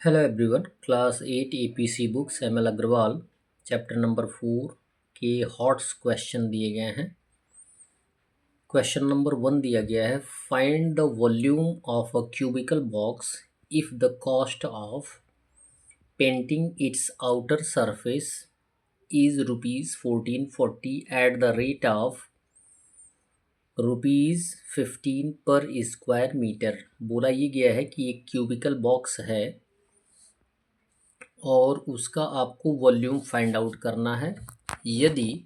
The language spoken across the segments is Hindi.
Hello everyone, Class 8 APC Books ML Agarwal chapter number 4 के हॉट्स क्वेश्चन दिए गए हैं। क्वेश्चन नंबर 1 दिया गया है, find the volume of a cubical box if the cost of painting it's outer surface is ₹1440 at the rate of ₹15 पर स्क्वायर मीटर। बोला ये गया है कि एक क्यूबिकल बॉक्स है और उसका आपको वॉल्यूम फाइंड आउट करना है। यदि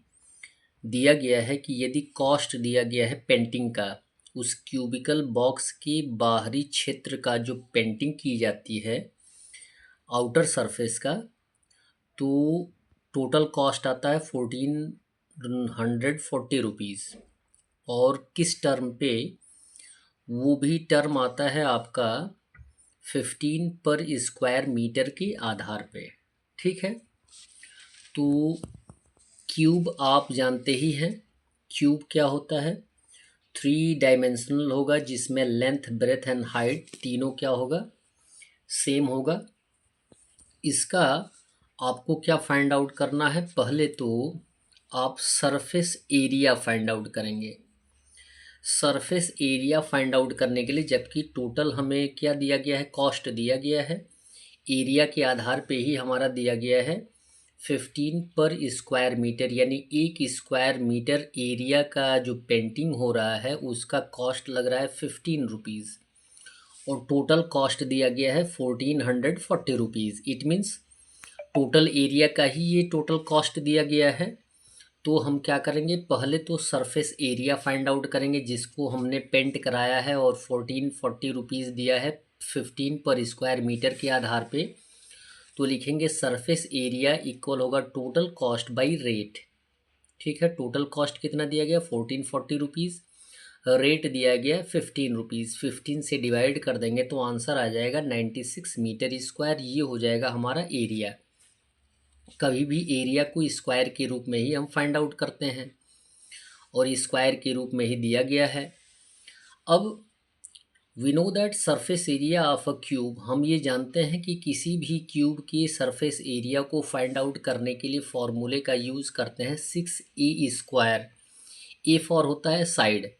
दिया गया है कि यदि कॉस्ट दिया गया है पेंटिंग का, उस क्यूबिकल बॉक्स के बाहरी क्षेत्र का जो पेंटिंग की जाती है आउटर सरफेस का, तो टोटल कॉस्ट आता है ₹1440 और किस टर्म पे, वो भी टर्म आता है आपका 15 पर स्क्वायर मीटर के आधार पे। ठीक है, तो क्यूब आप जानते ही हैं, क्यूब क्या होता है, 3 डायमेंशनल होगा जिसमें लेंथ ब्रेथ एंड हाइट तीनों क्या होगा, सेम होगा। इसका आपको क्या फाइंड आउट करना है, पहले तो आप सरफेस एरिया फाइंड आउट करेंगे। सरफेस एरिया फाइंड आउट करने के लिए, जबकि टोटल हमें क्या दिया गया है, कॉस्ट दिया गया है, एरिया के आधार पे ही हमारा दिया गया है 15 पर स्क्वायर मीटर, यानी एक स्क्वायर मीटर एरिया का जो पेंटिंग हो रहा है उसका कॉस्ट लग रहा है ₹15 और टोटल कॉस्ट दिया गया है ₹1440। इट मीन्स टोटल एरिया का ही ये टोटल कॉस्ट दिया गया है। तो हम क्या करेंगे, पहले तो सरफेस एरिया फाइंड आउट करेंगे जिसको हमने पेंट कराया है और ₹1440 दिया है 15 पर स्क्वायर मीटर के आधार पे। तो लिखेंगे सरफेस एरिया इक्वल होगा टोटल कॉस्ट बाई रेट। ठीक है, टोटल कॉस्ट कितना दिया गया, ₹1440, रेट दिया गया ₹15। 15 से डिवाइड कर देंगे तो आंसर आ जाएगा 96 मीटर स्क्वायर। ये हो जाएगा हमारा एरिया। कभी भी एरिया को स्क्वायर के रूप में ही हम फाइंड आउट करते हैं और स्क्वायर के रूप में ही दिया गया है। अब we know that surface area of a cube, हम ये जानते हैं कि किसी भी क्यूब के सरफेस एरिया को फाइंड आउट करने के लिए फॉर्मूले का यूज़ करते हैं 6a²। ए फॉर होता है साइड।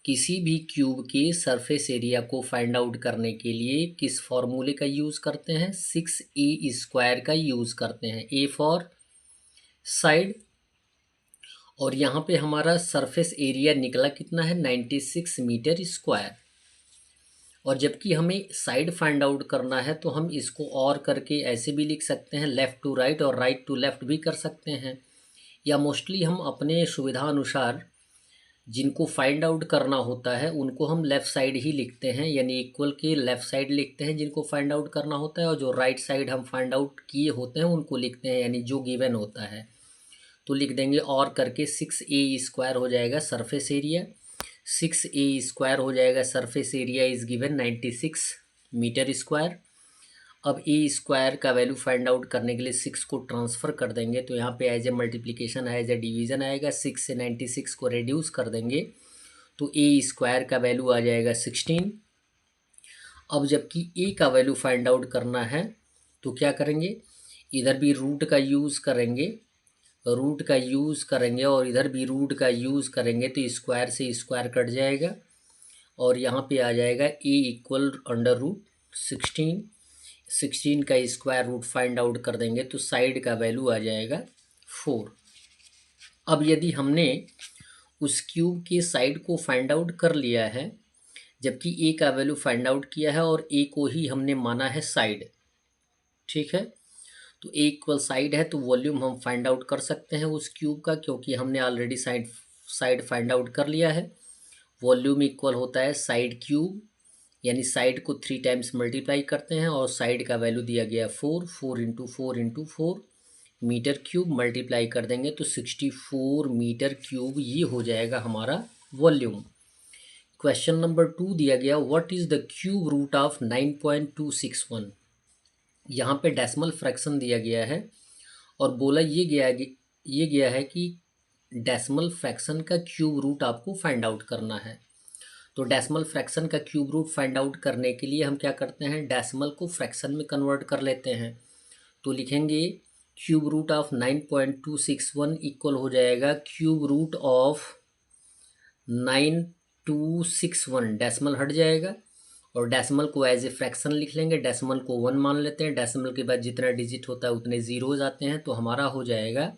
किसी भी क्यूब के सरफेस एरिया को फाइंड आउट करने के लिए किस फॉर्मूले का यूज़ करते हैं, 6a² का यूज़ करते हैं। ए फॉर साइड, और यहाँ पे हमारा सरफेस एरिया निकला कितना है, 96 मीटर स्क्वायर। और जबकि हमें साइड फाइंड आउट करना है तो हम इसको और करके ऐसे भी लिख सकते हैं, लेफ़्ट टू राइट और राइट टू लेफ़्ट भी कर सकते हैं, या मोस्टली हम अपने सुविधा अनुसार जिनको फाइंड आउट करना होता है उनको हम लेफ़्ट साइड ही लिखते हैं, यानी इक्वल के लेफ़्ट साइड लिखते हैं जिनको फाइंड आउट करना होता है, और जो राइट साइड हम फाइंड आउट किए होते हैं उनको लिखते हैं, यानी जो गिवन होता है तो लिख देंगे और करके 6a² हो जाएगा सरफेस एरिया। 6a² हो जाएगा surface area is given 96 metre square. अब a² का वैल्यू फाइंड आउट करने के लिए 6 को ट्रांसफ़र कर देंगे तो यहाँ पे as a multiplication as a division आएगा, 6 से 96 को रिड्यूस कर देंगे तो a² का वैल्यू आ जाएगा 16। अब जबकि a का वैल्यू फाइंड आउट करना है तो क्या करेंगे, इधर भी रूट का यूज़ करेंगे, और इधर भी रूट का यूज़ करेंगे तो स्क्वायर से स्क्वायर कट जाएगा और यहाँ पे आ जाएगा a इक्वल √16। 16 का स्क्वायर रूट फाइंड आउट कर देंगे तो साइड का वैल्यू आ जाएगा 4। अब यदि हमने उस क्यूब के साइड को फाइंड आउट कर लिया है, जबकि a का वैल्यू फाइंड आउट किया है और a को ही हमने माना है साइड, ठीक है, तो a इक्वल साइड है तो वॉल्यूम हम फाइंड आउट कर सकते हैं उस क्यूब का, क्योंकि हमने ऑलरेडी साइड फाइंड आउट कर लिया है। वॉल्यूम इक्वल होता है साइड क्यूब, यानी साइड को 3 टाइम्स मल्टीप्लाई करते हैं और साइड का वैल्यू दिया गया है 4, 4 into 4 into 4 metre cube, multiply कर देंगे तो 64 मीटर क्यूब ये हो जाएगा हमारा वॉल्यूम। क्वेश्चन नंबर 2 दिया गया, what is the cube root of 9.261। यहाँ पे डेसिमल फ्रैक्शन दिया गया है और बोला ये गया है कि डेसिमल फ्रैक्शन का क्यूब रूट आपको फाइंड आउट करना है। तो डेसिमल फ्रैक्शन का क्यूब रूट फाइंड आउट करने के लिए हम क्या करते हैं, डेसिमल को फ्रैक्शन में कन्वर्ट कर लेते हैं। तो लिखेंगे क्यूब रूट ऑफ 9.261 इक्वल हो जाएगा क्यूब रूट ऑफ 9261, डेसिमल हट जाएगा और डेसिमल को एज ए फ्रैक्शन लिख लेंगे। डेसिमल को 1 मान लेते हैं, डेसिमल के बाद जितना डिजिट होता है उतने जीरोज आते हैं, तो हमारा हो जाएगा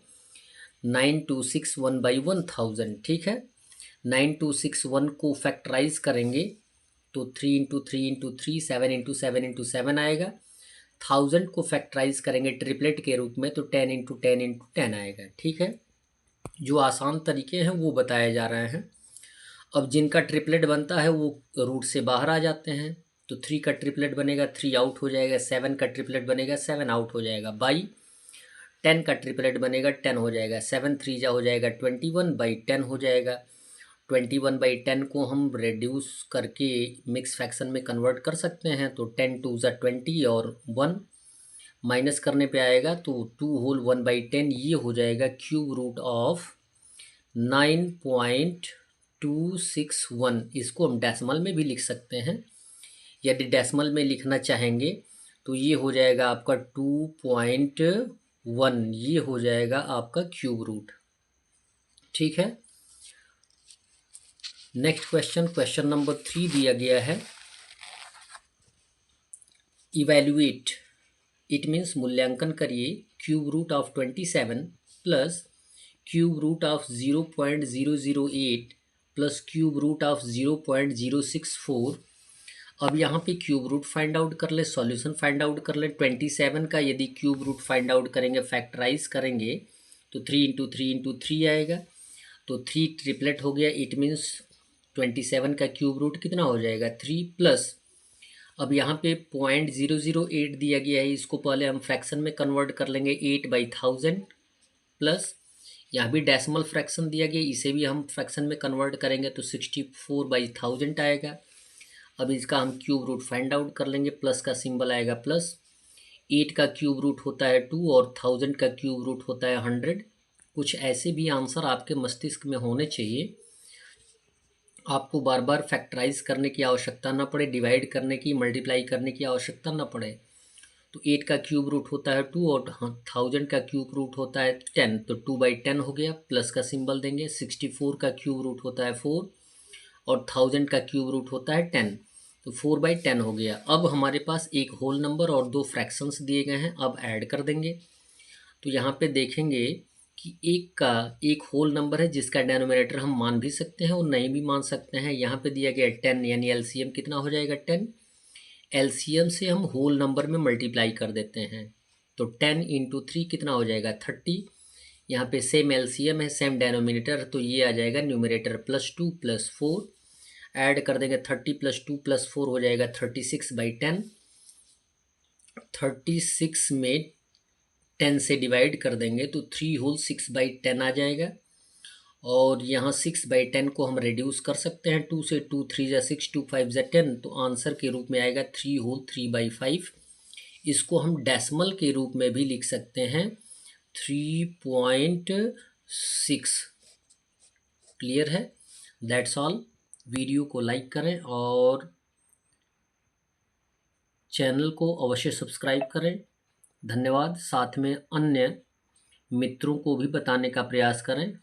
9261/1000। ठीक है, 9261 को फैक्टराइज करेंगे तो 3 इंटू 3 इंटू 3 7 इंटू 7 इंटू 7 आएगा। 1000 को फैक्टराइज करेंगे ट्रिपलेट के रूप में तो 10 इंटू 10 इंटू 10 आएगा। ठीक है, जो आसान तरीके हैं वो बताए जा रहे हैं। अब जिनका ट्रिपलेट बनता है वो रूट से बाहर आ जाते हैं, तो 3 का ट्रिपलेट बनेगा 3 आउट हो जाएगा, 7 का ट्रिपलेट बनेगा 7 आउट हो जाएगा, बाई 10 का ट्रिपलेट बनेगा 10 हो जाएगा, 7 3 जा हो जाएगा 21/10 हो जाएगा। 21/10 को हम रेड्यूस करके मिक्स फ्रैक्शन में कन्वर्ट कर सकते हैं, तो 10 2 ज़ा 20 और 1 माइनस करने पे आएगा तो 2 होल 1/10 ये हो जाएगा क्यूब रूट ऑफ 9.261। इसको हम डेसिमल में भी लिख सकते हैं, यदि डेसिमल में लिखना चाहेंगे तो ये हो जाएगा आपका 2.1, ये हो जाएगा आपका क्यूब रूट। ठीक है, नेक्स्ट क्वेश्चन, क्वेश्चन नंबर 3 दिया गया है, इवेल्युएट, इट मीन्स मूल्यांकन करिए, cube root of 27 plus cube root of 0.008 plus cube root of 0.064। अब यहाँ पे क्यूब रूट फाइंड आउट कर ले, सॉल्यूशन फाइंड आउट कर ले। 27 का यदि क्यूब रूट फाइंड आउट करेंगे, फैक्टराइज करेंगे तो 3 इंटू 3 इंटू 3 आएगा, तो 3 ट्रिपलेट हो गया। इट मीन्स 27 का क्यूब रूट कितना हो जाएगा 3 प्लस, अब यहाँ पे 0.008 दिया गया है, इसको पहले हम फ्रैक्शन में कन्वर्ट कर लेंगे 8/1000 प्लस यहाँ भी डेसिमल फ्रैक्शन दिया गया, इसे भी हम फ्रैक्शन में कन्वर्ट करेंगे तो 64/1000 आएगा। अब इसका हम क्यूब रूट फाइंड आउट कर लेंगे, प्लस का सिंबल आएगा प्लस, 8 का क्यूब रूट होता है 2 और 1000 का क्यूब रूट होता है 100। कुछ ऐसे भी आंसर आपके मस्तिष्क में होने चाहिए, आपको बार बार फैक्टराइज करने की आवश्यकता ना पड़े, डिवाइड करने की, मल्टीप्लाई करने की आवश्यकता ना पड़े। तो 8 का क्यूब रूट होता है 2 और 1000 का क्यूब रूट होता है 10, तो 2/10 हो गया, प्लस का सिंबल देंगे। 64 का क्यूब रूट होता है 4 और 1000 का क्यूब रूट होता है 10, तो 4/10 हो गया। अब हमारे पास एक होल नंबर और 2 फ्रैक्शंस दिए गए हैं, अब ऐड कर देंगे। तो यहाँ पे देखेंगे कि एक होल नंबर है जिसका डेनोमिनेटर हम मान भी सकते हैं और नहीं भी मान सकते हैं। यहाँ पे दिया गया 10, यानी एलसीएम कितना हो जाएगा 10। एलसीएम से हम होल नंबर में मल्टीप्लाई कर देते हैं, तो 10 इंटू 3 कितना हो जाएगा 30। यहाँ पे सेम एलसीएम है, सेम डेनोमिनेटर, तो ये आ जाएगा न्यूमरेटर +2 + 4, ऐड कर देंगे 30 + 2 + 4 हो जाएगा 36/10। 36 में 10 से डिवाइड कर देंगे तो 3 होल 6/10 आ जाएगा। और यहाँ 6/10 को हम रिड्यूस कर सकते हैं 2 से, 2 3 ज़ा 6, 2 5 ज़ा 10, तो आंसर के रूप में आएगा 3 होल 3/5। इसको हम डेसिमल के रूप में भी लिख सकते हैं 3.6। क्लियर है, दैट्स ऑल। वीडियो को लाइक करें और चैनल को अवश्य सब्सक्राइब करें। धन्यवाद। साथ में अन्य मित्रों को भी बताने का प्रयास करें।